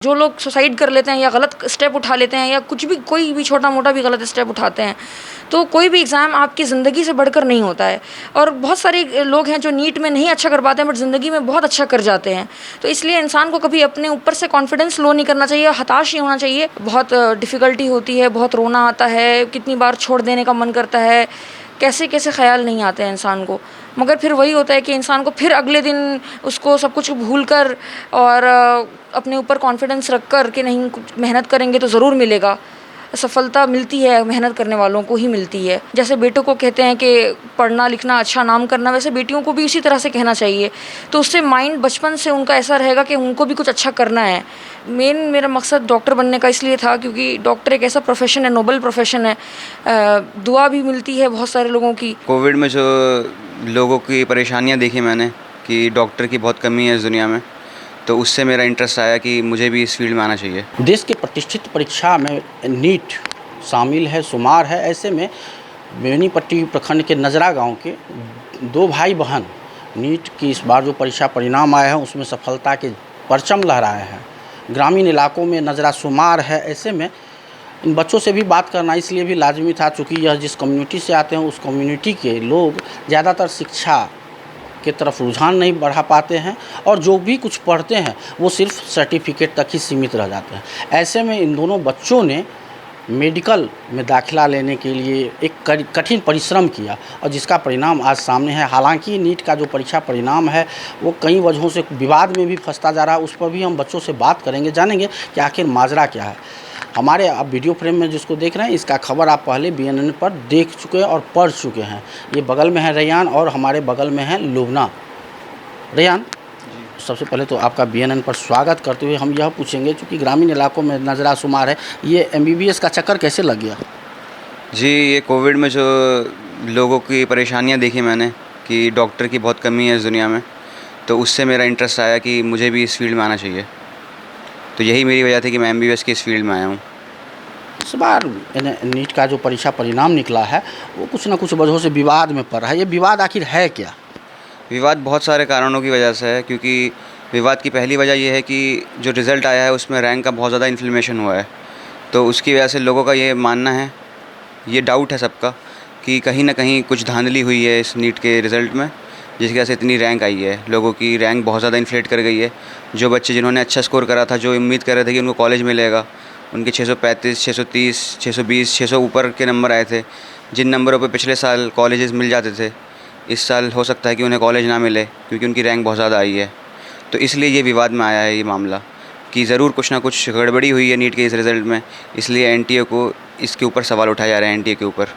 जो लोग सुसाइड कर लेते हैं या गलत स्टेप उठा लेते हैं या कुछ भी कोई भी छोटा मोटा भी गलत स्टेप उठाते हैं, तो कोई भी एग्ज़ाम आपकी ज़िंदगी से बढ़कर नहीं होता है। और बहुत सारे लोग हैं जो नीट में नहीं अच्छा कर पाते हैं बट ज़िंदगी में बहुत अच्छा कर जाते हैं। तो इसलिए इंसान को कभी अपने ऊपर से कॉन्फिडेंस लो नहीं करना चाहिए, हताश नहीं होना चाहिए। बहुत डिफ़िकल्टी होती है, बहुत रोना आता है, कितनी बार छोड़ देने का मन करता है, कैसे कैसे ख़्याल नहीं आते हैं इंसान को। मगर फिर वही होता है कि इंसान को फिर अगले दिन उसको सब कुछ भूल कर और अपने ऊपर कॉन्फिडेंस रख कर कि नहीं कुछ मेहनत करेंगे तो ज़रूर मिलेगा। सफलता मिलती है, मेहनत करने वालों को ही मिलती है। जैसे बेटों को कहते हैं कि पढ़ना लिखना अच्छा नाम करना, वैसे बेटियों को भी इसी तरह से कहना चाहिए। तो उससे माइंड बचपन से उनका ऐसा रहेगा कि उनको भी कुछ अच्छा करना है। मेरा मकसद डॉक्टर बनने का इसलिए था क्योंकि डॉक्टर एक ऐसा प्रोफेशन है, नोबल प्रोफेशन है। दुआ भी मिलती है बहुत सारे लोगों की। कोविड में जो लोगों की परेशानियां देखी मैंने कि डॉक्टर की बहुत कमी है इस दुनिया में, तो उससे मेरा इंटरेस्ट आया कि मुझे भी इस फील्ड में आना चाहिए। देश के प्रतिष्ठित परीक्षा में नीट शामिल है, शुमार है। ऐसे में बेनीपट्टी प्रखंड के नजरा गांव के दो भाई बहन नीट की इस बार जो परीक्षा परिणाम आए हैं उसमें सफलता के परचम लहराए हैं। ग्रामीण इलाकों में नजरा शुमार है। ऐसे में इन बच्चों से भी बात करना इसलिए भी लाजमी था चूँकि यह जिस कम्युनिटी से आते हैं उस कम्युनिटी के लोग ज़्यादातर शिक्षा के तरफ रुझान नहीं बढ़ा पाते हैं और जो भी कुछ पढ़ते हैं वो सिर्फ सर्टिफिकेट तक ही सीमित रह जाते हैं। ऐसे में इन दोनों बच्चों ने मेडिकल में दाखिला लेने के लिए एक कठिन परिश्रम किया और जिसका परिणाम आज सामने है। हालांकि नीट का जो परीक्षा परिणाम है वो कई वजहों से विवाद में भी फंसता जा रहा है। उस पर भी हम बच्चों से बात करेंगे, जानेंगे कि आखिर माजरा क्या है। हमारे आप वीडियो फ्रेम में जिसको देख रहे हैं इसका खबर आप पहले BNN पर देख चुके हैं और पढ़ चुके हैं। ये बगल में है रेयान और हमारे बगल में है लुबना। रेयान, सबसे पहले तो आपका BNN पर स्वागत करते हुए हम यह पूछेंगे क्योंकि ग्रामीण इलाकों में नजरा शुमार है, ये MBBS का चक्कर कैसे लग गया? जी, ये कोविड में जो लोगों की परेशानियां देखी मैंने कि डॉक्टर की बहुत कमी है इस दुनिया में, तो उससे मेरा इंटरेस्ट आया कि मुझे भी इस फील्ड में आना चाहिए। तो यही मेरी वजह थी कि मैं MBBS की इस फील्ड में आया हूँ। इस बार नीट का जो परीक्षा परिणाम निकला है वो कुछ ना कुछ वजहों से विवाद में पड़ रहा है। ये विवाद आखिर है क्या? विवाद बहुत सारे कारणों की वजह से है, क्योंकि विवाद की पहली वजह यह है कि जो रिज़ल्ट आया है उसमें रैंक का बहुत ज़्यादा इन्फ्लेमेशन हुआ है। तो उसकी वजह से लोगों का ये मानना है, ये डाउट है सबका कि कहीं ना कहीं कुछ धांधली हुई है इस नीट के रिज़ल्ट में, जिसकी वजह से इतनी रैंक आई है। लोगों की रैंक बहुत ज़्यादा इन्फ्लेट कर गई है। जो बच्चे जिन्होंने अच्छा स्कोर करा था, जो उम्मीद कर रहे थे कि उनको कॉलेज मिलेगा, उनके 635, 630, 620, 600 ऊपर के नंबर आए थे। जिन नंबरों पे पिछले साल कॉलेजेस मिल जाते थे, इस साल हो सकता है कि उन्हें कॉलेज ना मिले क्योंकि उनकी रैंक बहुत ज़्यादा आई है। तो इसलिए ये विवाद में आया है ये मामला कि ज़रूर कुछ ना कुछ गड़बड़ी हुई है नीट के इस रिज़ल्ट में, इसलिए NTA को इसके ऊपर सवाल उठाए जा रहे हैं, NTA के ऊपर।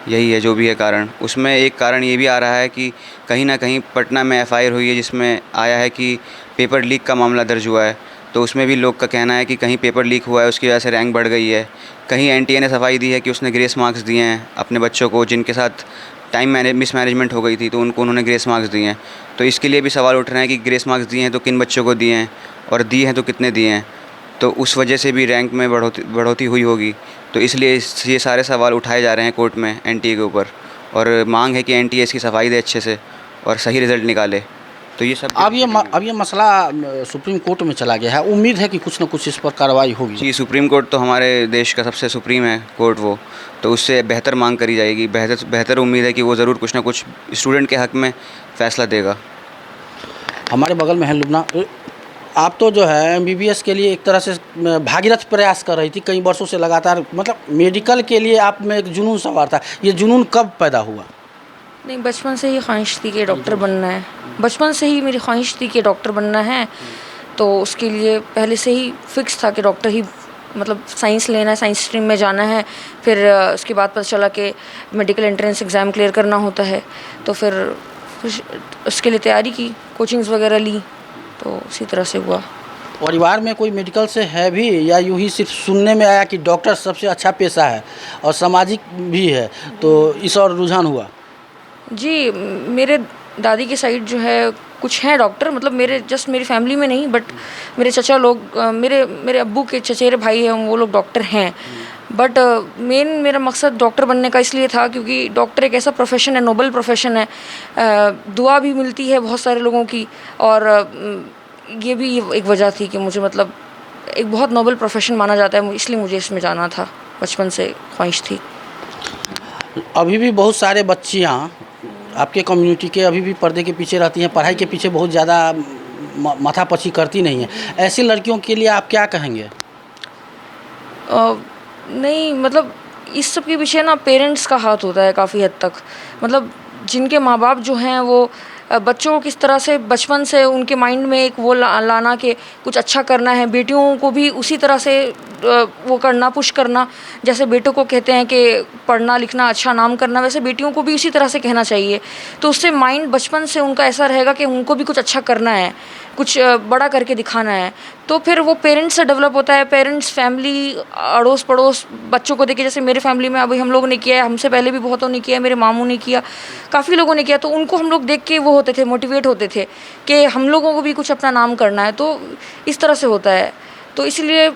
यही है जो भी है कारण। उसमें एक कारण ये भी आ रहा है कि कहीं ना कहीं पटना में FIR हुई है जिसमें आया है कि पेपर लीक का मामला दर्ज हुआ है। तो उसमें भी लोग का कहना है कि कहीं पेपर लीक हुआ है, उसकी वजह से रैंक बढ़ गई है। कहीं NTA ने सफाई दी है कि उसने ग्रेस मार्क्स दिए हैं अपने बच्चों को जिनके साथ टाइम मिसमैनेजमेंट हो गई थी, तो उन्होंने ग्रेस मार्क्स दिए हैं। तो इसके लिए भी सवाल उठ रहे हैं कि ग्रेस मार्क्स दिए हैं तो किन बच्चों को दिए हैं और दिए हैं तो कितने दिए हैं। तो उस वजह से भी रैंक में बढ़ोतरी हुई होगी। तो इसलिए ये सारे सवाल उठाए जा रहे हैं कोर्ट में NTA के ऊपर, और मांग है कि NTA इसकी सफाई दे अच्छे से और सही रिज़ल्ट निकाले। तो ये सब अब ये मसला सुप्रीम कोर्ट में चला गया है। उम्मीद है कि कुछ न कुछ इस पर कार्रवाई होगी। जी, सुप्रीम कोर्ट तो हमारे देश का सबसे सुप्रीम है कोर्ट वो, तो उससे बेहतर मांग करी जाएगी। बेहतर उम्मीद है कि वो ज़रूर कुछ ना कुछ स्टूडेंट के हक़ में फ़ैसला देगा। हमारे बगल में है लुबना। आप तो जो है MBBS के लिए एक तरह से भागीरथ प्रयास कर रही थी कई वर्षों से लगातार, मतलब मेडिकल के लिए आप में एक जुनून सवार था। ये जुनून कब पैदा हुआ? नहीं, बचपन से ही ख्वाहिश थी कि डॉक्टर बनना है। बचपन से ही मेरी ख्वाहिश थी कि डॉक्टर बनना है, तो उसके लिए पहले से ही फिक्स था कि डॉक्टर ही, मतलब साइंस लेना है, साइंस स्ट्रीम में जाना है। फिर उसके बाद पता चला कि मेडिकल एंट्रेंस एग्ज़ाम क्लियर करना होता है, तो फिर उसके लिए तैयारी की, कोचिंग्स वगैरह ली, तो उसी तरह से हुआ। परिवार में कोई मेडिकल से है भी या यूँ ही सिर्फ सुनने में आया कि डॉक्टर सबसे अच्छा पेशा है और सामाजिक भी है, तो इस और रुझान हुआ? जी, मेरे दादी की साइड जो है कुछ हैं डॉक्टर, मतलब मेरी फैमिली में नहीं, बट मेरे चचा लोग, मेरे अब्बू के चचेरे भाई हैं, वो लोग डॉक्टर हैं। बट मेरा मकसद डॉक्टर बनने का इसलिए था क्योंकि डॉक्टर एक ऐसा प्रोफेशन है, नोबल प्रोफेशन है। दुआ भी मिलती है बहुत सारे लोगों की, और ये भी एक वजह थी कि मुझे, मतलब एक बहुत नोबल प्रोफेशन माना जाता है, इसलिए मुझे इसमें जाना था, बचपन से ख्वाहिश थी। अभी भी बहुत सारे बच्चियाँ आपके कम्युनिटी के अभी भी पर्दे के पीछे रहती हैं, पढ़ाई के पीछे बहुत ज़्यादा माथापच्ची करती नहीं हैं। ऐसी लड़कियों के लिए आप क्या कहेंगे? नहीं, मतलब इस सब के पीछे ना पेरेंट्स का हाथ होता है काफ़ी हद तक। मतलब जिनके माँ बाप जो हैं वो बच्चों को किस तरह से बचपन से उनके माइंड में एक वो लाना कि कुछ अच्छा करना है, बेटियों को भी उसी तरह से वो करना, पुश करना। जैसे बेटों को कहते हैं कि पढ़ना लिखना अच्छा नाम करना, वैसे बेटियों को भी उसी तरह से कहना चाहिए। तो उससे माइंड बचपन से उनका ऐसा रहेगा कि उनको भी कुछ अच्छा करना है, कुछ बड़ा करके दिखाना है। तो फिर वो पेरेंट्स से डेवलप होता है। पेरेंट्स, फैमिली, अड़ोस पड़ोस बच्चों को देखे। जैसे मेरे फैमिली में अभी हम लोगों ने किया है, हमसे पहले भी बहुतों ने किया है, मेरे मामू ने किया, काफ़ी लोगों ने किया। तो उनको हम लोग देख के वो होते थे, मोटिवेट होते थे कि हम लोगों को भी कुछ अपना नाम करना है। तो इस तरह से होता है। तो इसलिए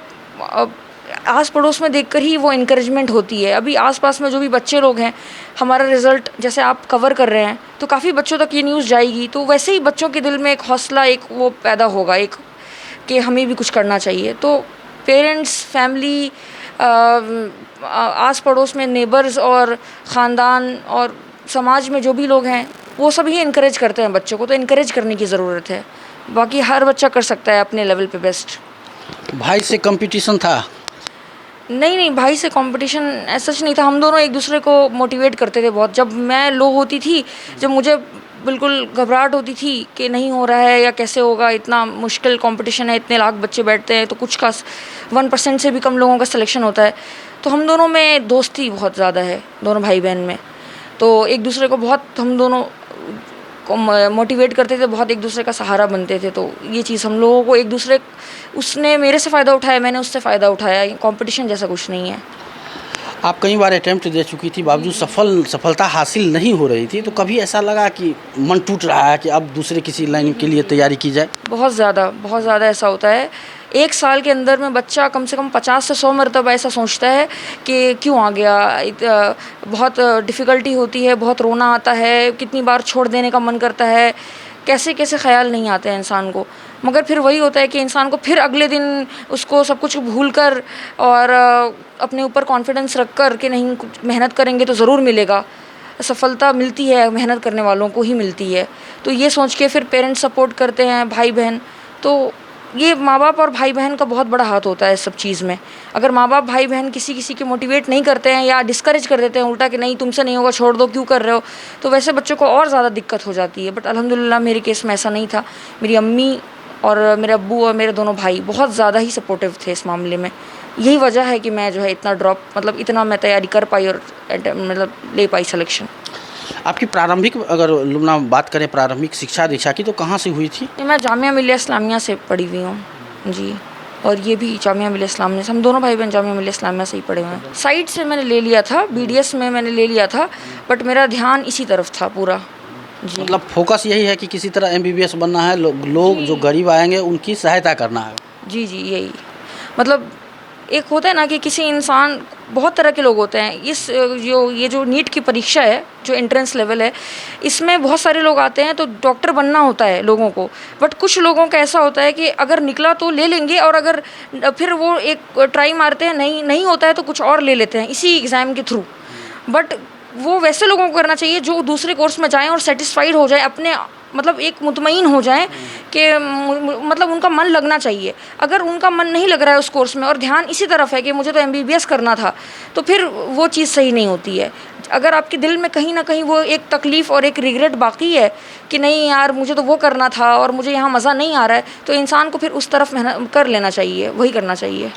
आस पड़ोस में देखकर ही वो इनकरेजमेंट होती है। अभी आसपास में जो भी बच्चे लोग हैं, हमारा रिज़ल्ट जैसे आप कवर कर रहे हैं तो काफ़ी बच्चों तक ये न्यूज़ जाएगी, तो वैसे ही बच्चों के दिल में एक हौसला, एक वो पैदा होगा, एक कि हमें भी कुछ करना चाहिए। तो पेरेंट्स, फैमिली, आस पड़ोस में नेबर्स और ख़ानदान और समाज में जो भी लोग हैं वो सभी इनकरेज करते हैं बच्चों को। तो इनकरेज करने की ज़रूरत है। बाकी हर बच्चा कर सकता है अपने लेवल पे बेस्ट। भाई से कंपटीशन था? नहीं, भाई से कंपटीशन ऐसा सच नहीं था। हम दोनों एक दूसरे को मोटिवेट करते थे बहुत। जब मैं लो होती थी, जब मुझे बिल्कुल घबराहट होती थी कि नहीं हो रहा है या कैसे होगा, इतना मुश्किल कंपटीशन है, इतने लाख बच्चे बैठते हैं, तो कुछ का 1% से भी कम लोगों का सिलेक्शन होता है। तो हम दोनों में दोस्ती बहुत ज़्यादा है, दोनों भाई बहन में। तो एक दूसरे को बहुत हम दोनों को मोटिवेट करते थे, बहुत एक दूसरे का सहारा बनते थे। तो ये चीज़ हम लोगों को एक दूसरे, उसने मेरे से फ़ायदा उठाया, मैंने उससे फ़ायदा उठाया। कंपटीशन जैसा कुछ नहीं है। आप कई बार अटेम्प्ट दे चुकी थी, बावजूद सफलता हासिल नहीं हो रही थी, तो कभी ऐसा लगा कि मन टूट रहा है कि अब दूसरे किसी लाइन के लिए तैयारी की जाए? बहुत ज़्यादा ऐसा होता है। एक साल के अंदर में बच्चा कम से कम 50 से 100 मरतबा ऐसा सोचता है कि क्यों आ गया। बहुत डिफ़िकल्टी होती है, बहुत रोना आता है, कितनी बार छोड़ देने का मन करता है, कैसे कैसे ख़्याल नहीं आते हैं इंसान को। मगर फिर वही होता है कि इंसान को फिर अगले दिन उसको सब कुछ भूल कर और अपने ऊपर कॉन्फिडेंस रख कर कि नहीं, कुछ मेहनत करेंगे तो ज़रूर मिलेगा। सफलता मिलती है मेहनत करने वालों को ही मिलती है। तो ये सोच के फिर पेरेंट्स सपोर्ट करते हैं, भाई बहन। तो ये माँ बाप और भाई बहन का बहुत बड़ा हाथ होता है इस सब चीज़ में। अगर माँ बाप भाई बहन किसी के मोटिवेट नहीं करते हैं या डिस्करेज कर देते हैं उल्टा कि नहीं तुमसे नहीं होगा, छोड़ दो, क्यों कर रहे हो, तो वैसे बच्चों को और ज़्यादा दिक्कत हो जाती है। बट अल्हम्दुलिल्लाह मेरे केस में ऐसा नहीं था। मेरी अम्मी और मेरे अब्बू और मेरे दोनों भाई बहुत ज़्यादा ही सपोर्टिव थे इस मामले में। यही वजह है कि मैं जो है इतना मैं तैयारी कर पाई और मतलब ले पाई सिलेक्शन। आपकी प्रारंभिक, अगर लुमना बात करें प्रारंभिक शिक्षा दीक्षा की, तो कहाँ से हुई थी? मैं जामिया मिलिया इस्लामिया से पढ़ी हुई हूँ जी। और ये भी जामिया मिलिया इस्लामिया से, हम दोनों भाई बहन जामिया मिलिया इस्लामिया से ही पढ़े हुए हैं। साइड से मैंने ले लिया था, BDS में मैंने ले लिया था, बट मेरा ध्यान इसी तरफ था पूरा जी। मतलब फोकस यही है कि किसी तरह MBBS बनना है, लोग जो गरीब आएंगे उनकी सहायता करना है। जी, यही मतलब एक होता है ना कि किसी इंसान, बहुत तरह के लोग होते हैं। ये जो नीट की परीक्षा है, जो एंट्रेंस लेवल है, इसमें बहुत सारे लोग आते हैं। तो डॉक्टर बनना होता है लोगों को, बट कुछ लोगों का ऐसा होता है कि अगर निकला तो ले लेंगे, और अगर फिर वो एक ट्राई मारते हैं, नहीं होता है तो कुछ और ले लेते हैं इसी एग्ज़ाम के थ्रू। बट वो वैसे लोगों को करना चाहिए जो दूसरे कोर्स में जाएँ और सेटिस्फाइड हो जाए, अपने मतलब एक मुतमईन हो जाएं कि मतलब उनका मन लगना चाहिए। अगर उनका मन नहीं लग रहा है उस कोर्स में और ध्यान इसी तरफ है कि मुझे तो MBBS करना था, तो फिर वो चीज़ सही नहीं होती है। अगर आपके दिल में कहीं ना कहीं वो एक तकलीफ़ और एक रिग्रेट बाकी है कि नहीं यार मुझे तो वो करना था और मुझे यहाँ मज़ा नहीं आ रहा है, तो इंसान को फिर उस तरफ मेहनत कर लेना चाहिए, वही करना चाहिए।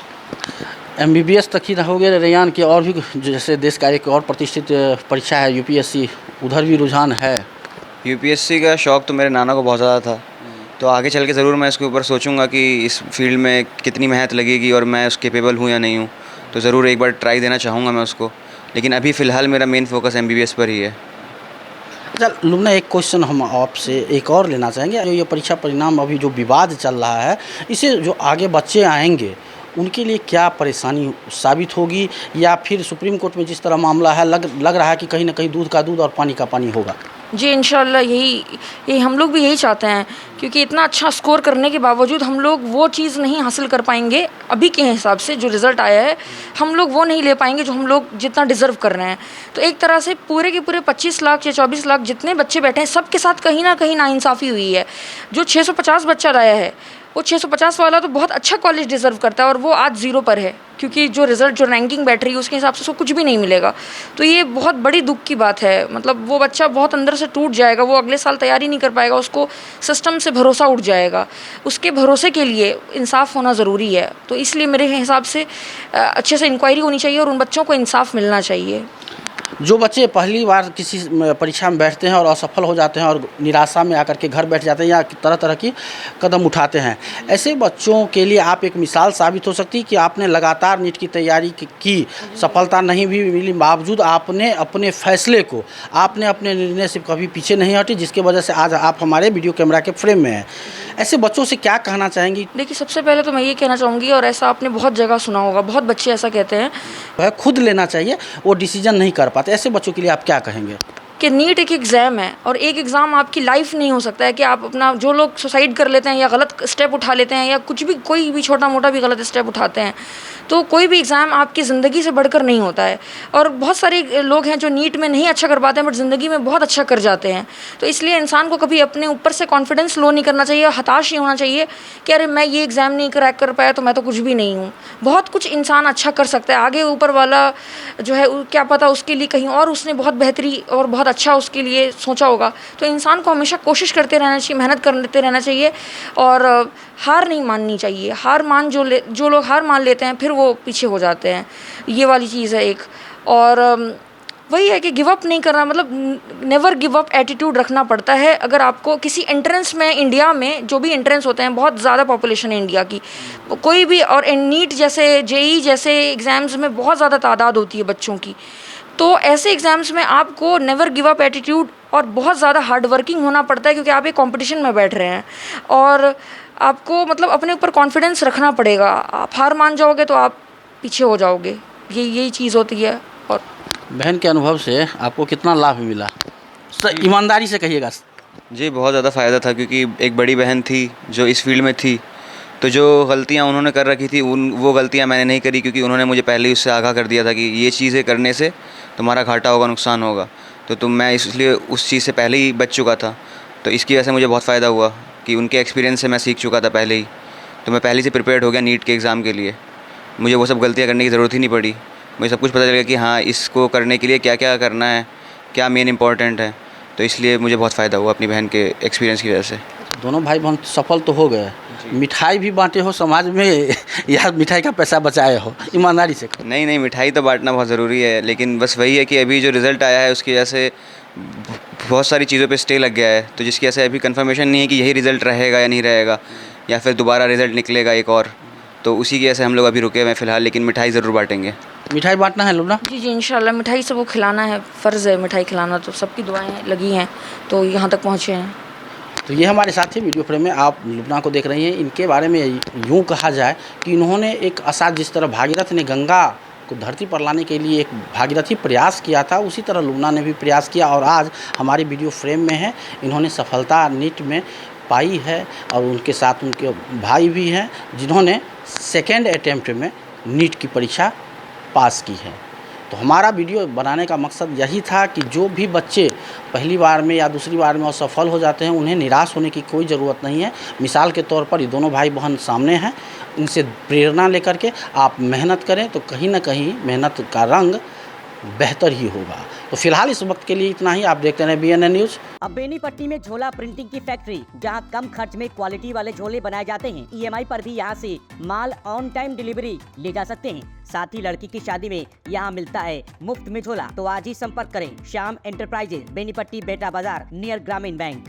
MBBS तक ही रहोगे रेयान के और भी जैसे देश का एक और प्रतिष्ठित परीक्षा है UPSC, उधर भी रुझान है? UPSC का शौक़ तो मेरे नाना को बहुत ज़्यादा था, तो आगे चल के ज़रूर मैं इसके ऊपर सोचूंगा कि इस फील्ड में कितनी मेहनत लगेगी और मैं उसके केपेबल हूँ या नहीं हूँ। तो ज़रूर एक बार ट्राई देना चाहूँगा मैं उसको, लेकिन अभी फ़िलहाल मेरा मेन फोकस MBBS पर ही है। अच्छा लुमना, एक क्वेश्चन हम आपसे एक और लेना चाहेंगे। जो ये परीक्षा परिणाम अभी जो विवाद चल रहा है, इसे जो आगे बच्चे आएंगे उनके लिए क्या परेशानी साबित होगी, या फिर सुप्रीम कोर्ट में जिस तरह मामला है लग रहा है कि कहीं ना कहीं दूध का दूध और पानी का पानी होगा? जी इंशाल्लाह यही हम लोग भी यही चाहते हैं, क्योंकि इतना अच्छा स्कोर करने के बावजूद हम लोग वो चीज़ नहीं हासिल कर पाएंगे अभी के हिसाब से जो रिज़ल्ट आया है, हम लोग वो नहीं ले पाएंगे जो हम लोग जितना डिज़र्व कर रहे हैं। तो एक तरह से पूरे के पूरे 25 लाख या 24 लाख जितने बच्चे बैठे हैं सबके साथ कहीं ना कहीं नाइंसाफ़ी हुई है। जो 650 बच्चा लाया है वो 650 वाला तो बहुत अच्छा कॉलेज डिज़र्व करता है और वो आज 0 पर है, क्योंकि जो रिज़ल्ट जो रैंकिंग बैठ रही है उसके हिसाब से उसको कुछ भी नहीं मिलेगा। तो ये बहुत बड़ी दुख की बात है, मतलब वो बच्चा बहुत अंदर से टूट जाएगा, वो अगले साल तैयारी नहीं कर पाएगा, उसको सिस्टम से भरोसा उठ जाएगा। उसके भरोसे के लिए इंसाफ होना ज़रूरी है। तो इसलिए मेरे हिसाब से अच्छे से इंक्वायरी होनी चाहिए और उन बच्चों को इंसाफ मिलना चाहिए। जो बच्चे पहली बार किसी परीक्षा में बैठते हैं और असफल हो जाते हैं और निराशा में आकर के घर बैठ जाते हैं या तरह तरह की कदम उठाते हैं, ऐसे बच्चों के लिए आप एक मिसाल साबित हो सकती है कि आपने लगातार नीट की तैयारी की, सफलता नहीं भी मिली बावजूद आपने अपने फैसले को, आपने अपने निर्णय से कभी पीछे नहीं हटी, जिसकी वजह से आज आप हमारे वीडियो कैमरा के फ्रेम में हैं। ऐसे बच्चों से क्या कहना चाहेंगी? देखिए, सबसे पहले तो मैं ये कहना चाहूँगी, और ऐसा आपने बहुत जगह सुना होगा, बहुत बच्चे ऐसा कहते हैं वह खुद लेना चाहिए, वो डिसीजन नहीं कर पाते। ऐसे बच्चों के लिए आप क्या कहेंगे? कि नीट एक एग्ज़ाम है और एक एग्ज़ाम आपकी लाइफ नहीं हो सकता है कि आप अपना, जो लोग सुसाइड कर लेते हैं या गलत स्टेप उठा लेते हैं या कुछ भी, कोई भी छोटा मोटा भी गलत स्टेप उठाते हैं, तो कोई भी एग्ज़ाम आपकी ज़िंदगी से बढ़कर नहीं होता है। और बहुत सारे लोग हैं जो नीट में नहीं अच्छा कर पाते हैं बट ज़िंदगी में बहुत अच्छा कर जाते हैं। तो इसलिए इंसान को कभी अपने ऊपर से कॉन्फिडेंस लो नहीं करना चाहिए, हताश नहीं होना चाहिए कि अरे मैं ये एग्ज़ाम नहीं क्रैक कर पाया तो मैं तो कुछ भी नहीं हूँ। बहुत कुछ इंसान अच्छा कर सकता है, आगे ऊपर वाला जो है क्या पता उसके लिए कहीं और उसने बहुत बेहतरी और बहुत अच्छा उसके लिए सोचा होगा। तो इंसान को हमेशा कोशिश करते रहना चाहिए, मेहनत करते रहना चाहिए और हार नहीं माननी चाहिए। जो लोग हार मान लेते हैं फिर वो पीछे हो जाते हैं, ये वाली चीज़ है एक। और वही है कि गिव अप नहीं करना, मतलब नेवर गिव अप एटीट्यूड रखना पड़ता है। अगर आपको किसी एंट्रेंस में, इंडिया में जो भी एंट्रेंस होते हैं, बहुत ज़्यादा पॉपुलेशन है इंडिया की, कोई भी, और नीट जैसे, जेई जैसे एग्ज़ाम्स में बहुत ज़्यादा तादाद होती है बच्चों की। तो ऐसे एग्ज़ाम्स में आपको नेवर गिव अप एटीट्यूड और बहुत ज़्यादा हार्ड वर्किंग होना पड़ता है, क्योंकि आप एक कंपटीशन में बैठ रहे हैं और आपको मतलब अपने ऊपर कॉन्फिडेंस रखना पड़ेगा। आप हार मान जाओगे तो आप पीछे हो जाओगे, यही चीज़ होती है। और बहन के अनुभव से आपको कितना लाभ मिला? ईमानदारी से कहिएगा। जी बहुत ज़्यादा फ़ायदा था, क्योंकि एक बड़ी बहन थी जो इस फील्ड में थी, तो जो गलतियाँ उन्होंने कर रखी थी वो गलतियाँ मैंने नहीं करी, क्योंकि उन्होंने मुझे पहले ही उससे आगाह कर दिया था कि ये चीज़ें करने से तुम्हारा घाटा होगा, नुकसान होगा। तो मैं इसलिए उस चीज़ से पहले ही बच चुका था। तो इसकी वजह से मुझे बहुत फ़ायदा हुआ कि उनके एक्सपीरियंस से मैं सीख चुका था पहले ही, तो मैं पहले से प्रिपेयर्ड हो गया नीट के एग्ज़ाम के लिए। मुझे वो सब गलतियाँ करने की ज़रूरत ही नहीं पड़ी। मुझे सब कुछ पता चल गया कि हाँ, इसको करने के लिए क्या क्या करना है, क्या मेन इंपॉर्टेंट है। तो इसलिए मुझे बहुत फ़ायदा हुआ अपनी बहन के एक्सपीरियंस की वजह से। दोनों भाई बहन सफल तो हो गए, मिठाई भी बांटे हो समाज में या मिठाई का पैसा बचाए हो? ईमानदारी से कहो। नहीं, मिठाई तो बांटना बहुत ज़रूरी है, लेकिन बस वही है कि अभी जो रिज़ल्ट आया है उसकी वजह से बहुत सारी चीज़ों पे स्टे लग गया है, तो जिसकी वजह से अभी कंफर्मेशन नहीं है कि यही रिज़ल्ट रहेगा या नहीं रहेगा, या फिर दोबारा रिज़ल्ट निकलेगा एक और। तो उसी की वजह से हम लोग अभी रुके हुए हैं फ़िलहाल, लेकिन मिठाई ज़रूर बांटेंगे। मिठाई बांटना है लुबना? जी इंशाल्लाह मिठाई सबको खिलाना है, फ़र्ज़ है मिठाई खिलाना, तो सबकी दुआएं लगी हैं तो यहाँ तक पहुँचे हैं। तो ये हमारे साथी वीडियो फ्रेम में आप लुबना को देख रही हैं। इनके बारे में यूँ कहा जाए कि इन्होंने एक असा, जिस तरह भागीरथ ने गंगा को धरती पर लाने के लिए एक भागीरथी प्रयास किया था, उसी तरह लुबना ने भी प्रयास किया और आज हमारे वीडियो फ्रेम में है। इन्होंने सफलता नीट में पाई है और उनके साथ उनके भाई भी हैं जिन्होंने सेकेंड अटेम्प्ट में नीट की परीक्षा पास की है। तो हमारा वीडियो बनाने का मकसद यही था कि जो भी बच्चे पहली बार में या दूसरी बार में असफल हो जाते हैं, उन्हें निराश होने की कोई ज़रूरत नहीं है। मिसाल के तौर पर ये दोनों भाई बहन सामने हैं, इनसे प्रेरणा लेकर के आप मेहनत करें तो कहीं ना कहीं मेहनत का रंग बेहतर ही होगा। तो फिलहाल इस वक्त के लिए इतना ही। आप देखते हैं BNN न्यूज़। अब बेनीपट्टी में झोला प्रिंटिंग की फैक्ट्री, जहां कम खर्च में क्वालिटी वाले झोले बनाए जाते हैं। EMI पर भी यहां से माल ऑन टाइम डिलीवरी ले जा सकते हैं। साथ ही लड़की की शादी में यहां मिलता है मुफ्त में झोला। तो आज ही संपर्क करें श्याम एंटरप्राइजेज, बेनीपट्टी, बेटा बाजार, नियर ग्रामीण बैंक।